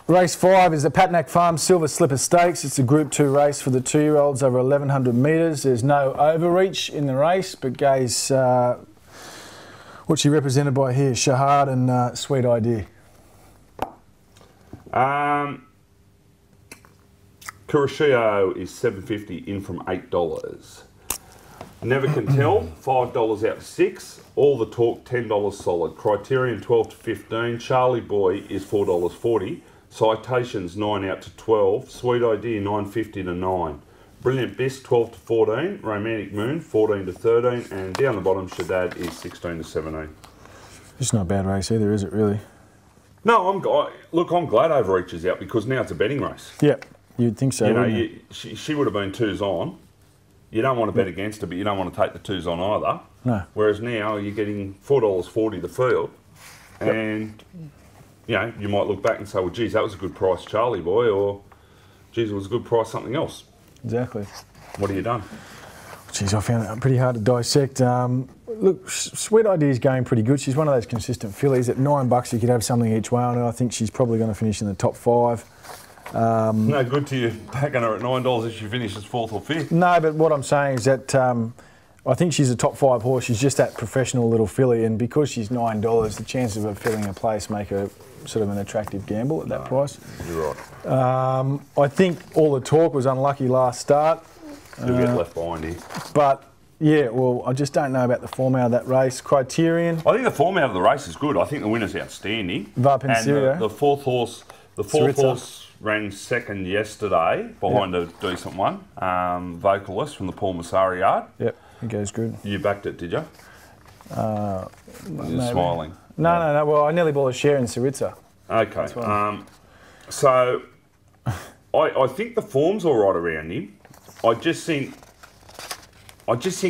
Race 5 is the Patnack Farm Silver Slipper Stakes. It's a Group 2 race for the 2-year-olds over 1,100 metres. There's no overreach in the race, but Gay's, what's she represented by here? Shahad and Sweet Idea. Kurashio is $7.50 in from $8. Never Can Tell, $5 out to 6. All the Talk, $10 solid. Criterion, 12 to 15. Charlie Boy is $4.40. Citations, 9 out to 12. Sweet Idea, $9.50 to 9. Brilliant Biss, 12 to 14. Romantic Moon, 14 to 13. And down the bottom, Shaddad is 16 to 17. It's not a bad race either, is it really? No, I'm glad Overreach is out because now it's a betting race. Yep, you'd think so. You know, she would have been 2s on. You don't want to bet against her, but you don't want to take the 2s on either. No. Whereas now you're getting $4.40 the field, and you know you might look back and say, "Well, geez, that was a good price, Charlie Boy," or "Geez, it was a good price, something else." Exactly. What have you done? Geez, I found it pretty hard to dissect. Look, Sweet Idea's going pretty good. She's one of those consistent fillies. At $9, you could have something each way on her. I think she's probably going to finish in the top 5. No good to you packing her at $9 if she finishes 4th or 5th. No, but what I'm saying is that I think she's a top 5 horse. She's just that professional little filly, and because she's $9, the chances of her filling a place make her sort of an attractive gamble at that price. You're right. I think All the Talk was unlucky last start. You'll get left behind here. But yeah, well, I just don't know about the form out of that race. Criterion. I think the form out of the race is good. I think the winner's outstanding. Vapensirio. And the fourth horse, ran second yesterday behind a decent one. Vocalist from the Paul Massari yard. Yep, it goes good. You backed it, did you? You're smiling. No. Well, I nearly bought a share in Saritza. Okay. So I think the form's all right around him. I just think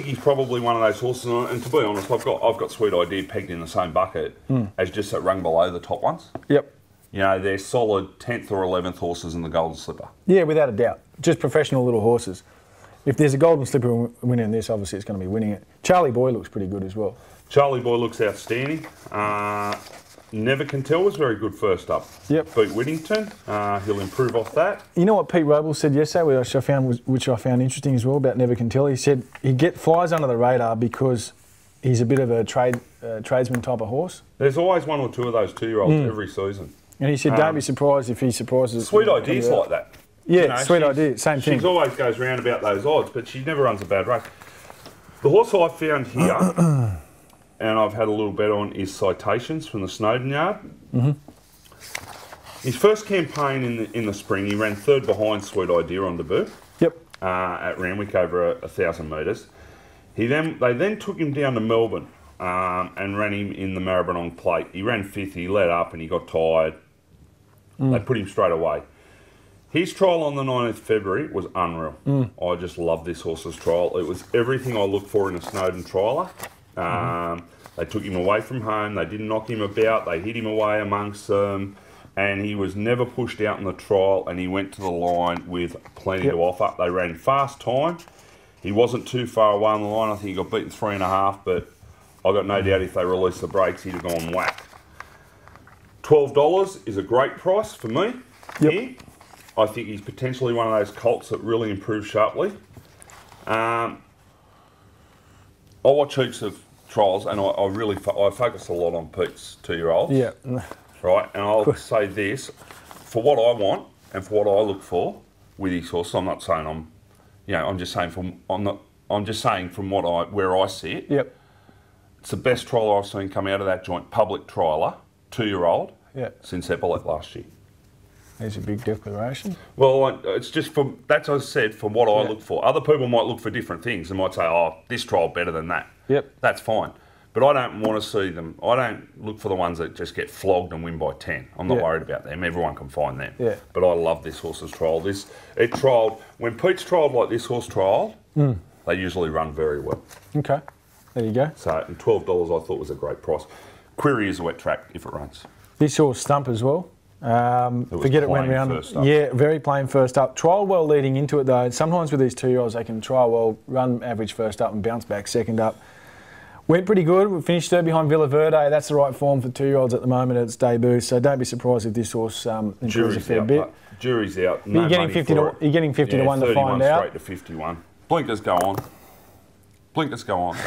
he's probably one of those horses, and to be honest, I've got Sweet Idea pegged in the same bucket as just that rung below the top ones. Yep. You know, they're solid 10th or 11th horses in the Golden Slipper. Yeah, without a doubt. Just professional little horses. If there's a Golden Slipper winner in this, obviously it's going to be winning it. Charlie Boy looks pretty good as well. Charlie Boy looks outstanding. Never Can Tell was very good first up. Yep. Beat Whittington. He'll improve off that. You know what Pete Robles said yesterday, which I found interesting as well about Never Can Tell? He said he flies under the radar because he's a bit of a tradesman type of horse. There's always one or two of those 2-year-olds every season. And he said, don't be surprised if he surprises. Sweet Idea's like that. Yeah, you know, Sweet Idea, same thing. She always goes round about those odds, but she never runs a bad race. The horse I found here, and I've had a little bet on, is Citations from the Snowden yard. His first campaign in the spring, he ran 3rd behind Sweet Idea on debut. Yep. At Randwick over 1,000 metres. They then took him down to Melbourne and ran him in the Maribyrnong Plate. He ran 5th, he let up and he got tired. They put him straight away. His trial on the 9th of February was unreal. I just love this horse's trial. It was everything I look for in a Snowden trialer. They took him away from home. They didn't knock him about. They hid him away amongst them. And he was never pushed out in the trial, and he went to the line with plenty to offer. They ran fast time. He wasn't too far away on the line. I think he got beaten 3.5, but I got no doubt if they released the brakes, he'd have gone whack. $12 is a great price for me here. I think he's potentially one of those colts that really improve sharply. I watch heaps of trials, and I focus a lot on Pete's 2-year-olds. Yeah. Right, and I'll say this, for what I want and for what I look for with his horse, I'm not saying I'm just saying from where I see it. Yep. It's the best trialer I've seen come out of that joint, public trialer, 2-year-old, since Epaulet last year. There's a big declaration. Well, it's just that's what I said, from what I look for. Other people might look for different things and might say, oh, this trial better than that. Yep. That's fine. But I don't want to see them. I don't look for the ones that just get flogged and win by 10. I'm not worried about them. Everyone can find them. Yeah. But I love this horse's trial. When Pete's trialled like this horse trialled, they usually run very well. Okay. There you go. So, and $12 I thought was a great price. Query is a wet track if it runs. This horse Stump as well. Forget it went round. Yeah, very plain first up. Trial well leading into it though. Sometimes with these 2-year-olds they can trial well, run average first up and bounce back second up. Went pretty good. We finished third behind Villaverde. That's the right form for 2-year-olds at the moment at its debut. So don't be surprised if this horse improves a fair bit. Jury's out. But you're getting 50 to, you're getting 50 to 1 to find out. Straight to 51. Blinkers go on. Blinkers go on.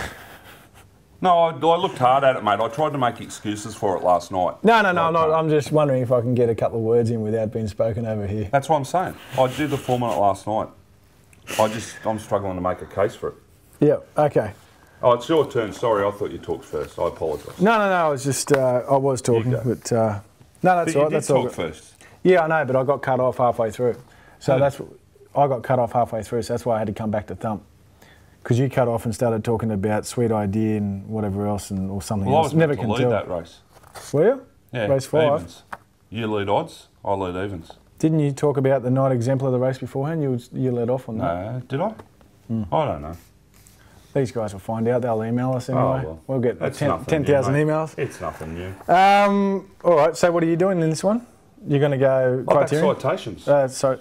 No, I looked hard at it, mate. I tried to make excuses for it last night. No, I'm just wondering if I can get a couple of words in without being spoken over here. That's what I'm saying. I did the 4-minute last night. I'm struggling to make a case for it. Yeah, okay. Oh, it's your turn. Sorry, I thought you talked first. I apologise. No, I was just, I was talking, but no, that's all right. That's all. Talk first. Yeah, I know, but I got cut off halfway through. So I got cut off halfway through, so that's why I had to come back to Thump. Because you cut off and started talking about Sweet Idea and whatever else or something else. I was never can lead that race. Were you? Yeah, race 5. Evens. You lead odds, I lead evens. Didn't you talk about the night exemplar of the race beforehand? You led off on that. No, did I? I don't know. These guys will find out. They'll email us anyway. Oh, well, we'll get 10,000 emails. It's nothing new. All right, so what are you doing in this one? You're going to go Criterion? I'll back Citations.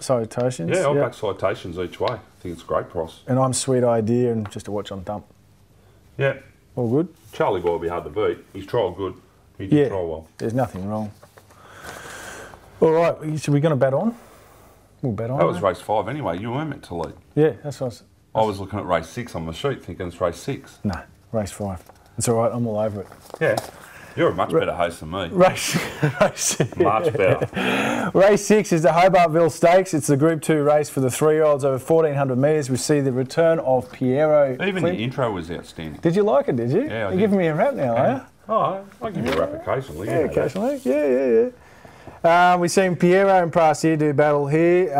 Citations. Yeah, I'll back Citations each way. I think it's a great price. And I'm Sweet Idea and just a watch on Thump. Yeah. All good? Charlie Boy will be hard to beat. He's trialled good. He did trial well. There's nothing wrong. All right, so we're going to bet on? We'll bet on. That was race 5 anyway. You weren't meant to lead. Yeah, that's what I was looking at race 6 on the sheet thinking it's race 6. No, race 5. It's all right, I'm all over it. Yeah. You're a much better host than me. Race Much better. Race 6 is the Hobartville Stakes. It's the Group 2 race for the 3-year-olds over 1,400 metres. We see the return of Piero. Even the intro was outstanding. Did you like it, did you? Yeah, You're giving me a rap now, are you? Oh, I give you a rap occasionally. Yeah, occasionally. Yeah. We've seen Piero and Prassier do battle here.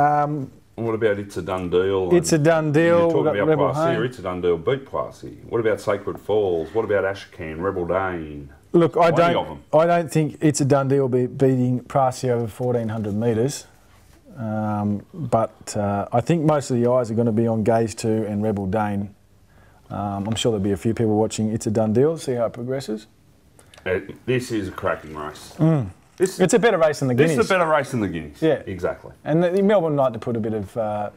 What about It's a Done Deal? It's a Done Deal. You're talking about Prassier. It's a Done Deal beat Prassier. What about Sacred Falls? What about Ashcan, Rebel Dane? Look, I don't think It's a Done Deal beating Prassier over 1,400 metres. But I think most of the eyes are going to be on Gaze 2 and Rebel Dane. I'm sure there'll be a few people watching It's a Done Deal, see how it progresses. This is a cracking race. It's a better race than the Guineas. This is a better race than the Guineas. Yeah. Exactly. And the Melbourne like to put a bit of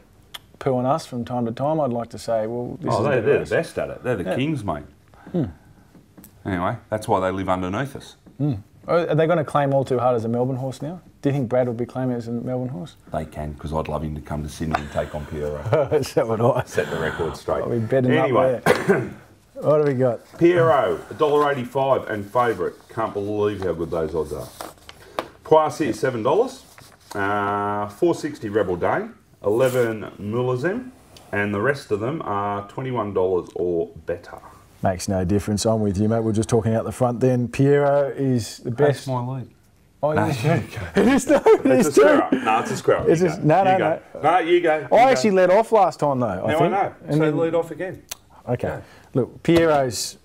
poo on us from time to time. I'd like to say, well, this is they're the best at it. They're the kings, mate. Anyway, that's why they live underneath us. Are they going to claim All Too Hard as a Melbourne horse now? Do you think Brad would be claiming it as a Melbourne horse? They can, because I'd love him to come to Sydney and take on Piero. So would I. Set the record straight. I'll be betting anyway, up there. What have we got? Piero, $1.85 and favourite. Can't believe how good those odds are. Poissy, $7. $4.60 Rebel Dane. 11 Mulazem. And the rest of them are $21 or better. Makes no difference. I'm with you, mate. We're just talking out the front then. Piero is the best. That's my lead. Oh, no, it is no, it is a square up. No, it's a square up. No. No, you go. I actually led off last time, though. I know. And so lead off again. Okay. Yeah. Look, Piero's...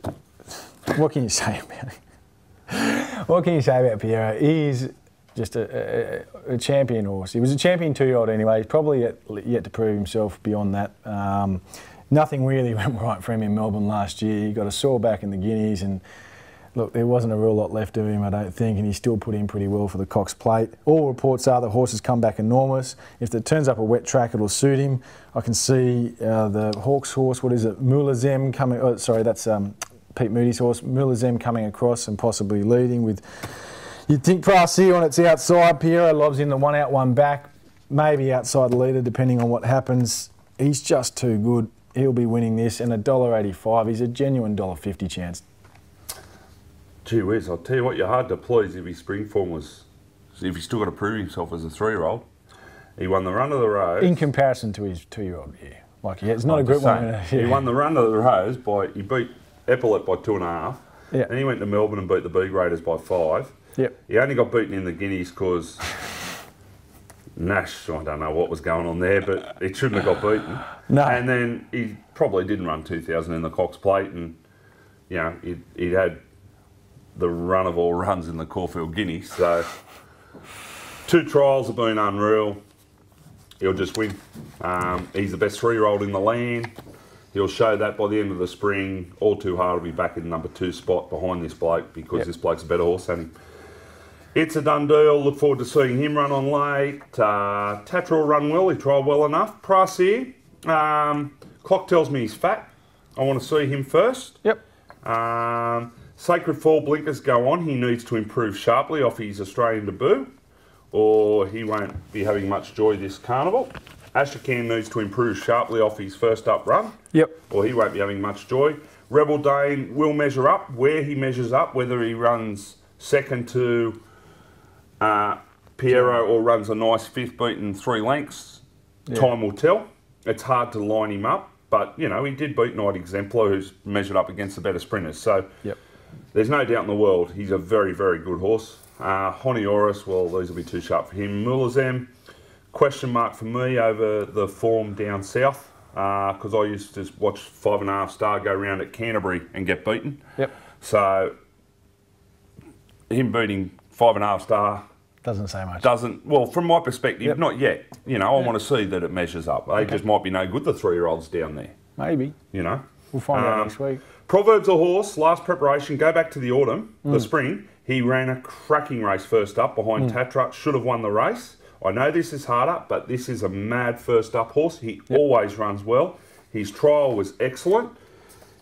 What can you say about him? What can you say about Piero? He's just a champion horse. He was a champion 2-year-old anyway. He's probably yet to prove himself beyond that. Nothing really went right for him in Melbourne last year. He got a sore back in the Guineas and look, there wasn't a real lot left of him, I don't think, and he still put in pretty well for the Cox Plate. All reports are the horse has come back enormous. If it turns up a wet track, it'll suit him. I can see the Hawks horse, what is it, Mulazem coming, oh, sorry, that's Pete Moody's horse, Mulazem coming across and possibly leading with, you'd think Prassier on its outside. Piero lobs in the 1 out, 1 back, maybe outside the leader, depending on what happens. He's just too good. He'll be winning this, and $1.85. He's a genuine $1.50 chance. Gee whiz, I'll tell you what, you're hard to please if his spring form was... if he's still got to prove himself as a 3-year-old. He won the Run of the Rose. In comparison to his 2-year-old, yeah. Like, yeah, it's not a group one. Yeah. He won the Run of the Rose by... He beat Epaulet by 2.5. Yeah. Then he went to Melbourne and beat the B-graders by 5. Yep. He only got beaten in the Guineas because... Nash, I don't know what was going on there, but it shouldn't have got beaten. No. And then he probably didn't run 2,000 in the Cox Plate, and you know he'd had the run of all runs in the Caulfield Guineas. So 2 trials have been unreal. He'll just win. He's the best 3-year-old in the land. He'll show that by the end of the spring. All Too Hard will be back in the number 2 spot behind this bloke because this bloke's a better horse than him. It's a done deal. Look forward to seeing him run on late. Tatb3 will run well. He tried well enough. Prassier. Clock tells me he's fat. I want to see him first. Yep. Sacred Fall blinkers go on. He needs to improve sharply off his Australian debut, or he won't be having much joy this carnival. Ashakan needs to improve sharply off his first up run. Yep. Or he won't be having much joy. Rebel Dane will measure up. Where he measures up, whether he runs second to Piero or runs a nice fifth beat in 3 lengths, time will tell. It's hard to line him up, but, you know, he did beat Knight Exemplar, who's measured up against the better sprinters. So there's no doubt in the world he's a very, very good horse. Honioris, well, these will be too sharp for him. Mulazem, question mark for me over the form down south, because I used to watch 5.5 Star go round at Canterbury and get beaten. Yep. So him beating 5.5 Star doesn't say much. Well, from my perspective, not yet. You know, I want to see that it measures up. They just might be no good, the 3-year-olds down there. Maybe. You know. We'll find out next week. Proverbs a horse, last preparation, go back to the autumn, the spring. He ran a cracking race first up behind Tatra, should have won the race. I know this is harder, but this is a mad first up horse. He always runs well. His trial was excellent.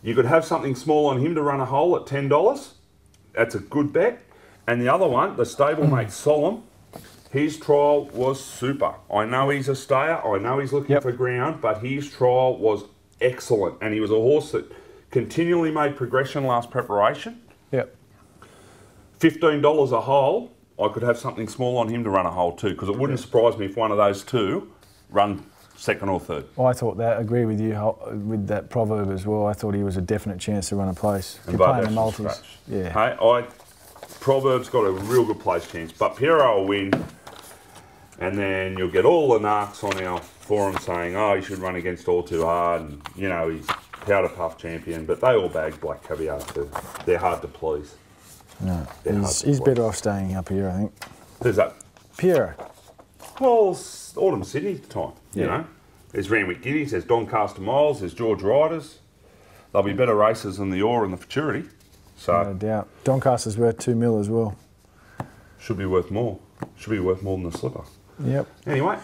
You could have something small on him to run a hole at $10. That's a good bet. And the other one, the stablemate Solemn, his trial was super. I know he's a stayer. I know he's looking for ground, but his trial was excellent. And he was a horse that continually made progression last preparation. Yep. $15 a hole, I could have something small on him to run a hole too, because it wouldn't surprise me if one of those two run second or third. I thought that, agree with you with that proverb as well. I thought he was a definite chance to run a place. And playing the multis. Yeah. Hey, Proverb's got a real good place chance, but Piero will win, and then you'll get all the narcs on our forum saying, oh, he should run against All Too Hard, and, you know, he's powder puff champion, but they all bag Black Caviar too. They're hard to please. No, he's better off staying up here, I think. Who's that? Piero. Well, it's Autumn Sydney time, you know. There's Randwick Giddies, there's Doncaster Miles, there's George Riders. They'll be better races than the Ore and the Futurity. So no doubt. Doncaster's worth $2 million as well. Should be worth more. Should be worth more than the Slipper. Yep. Anyway,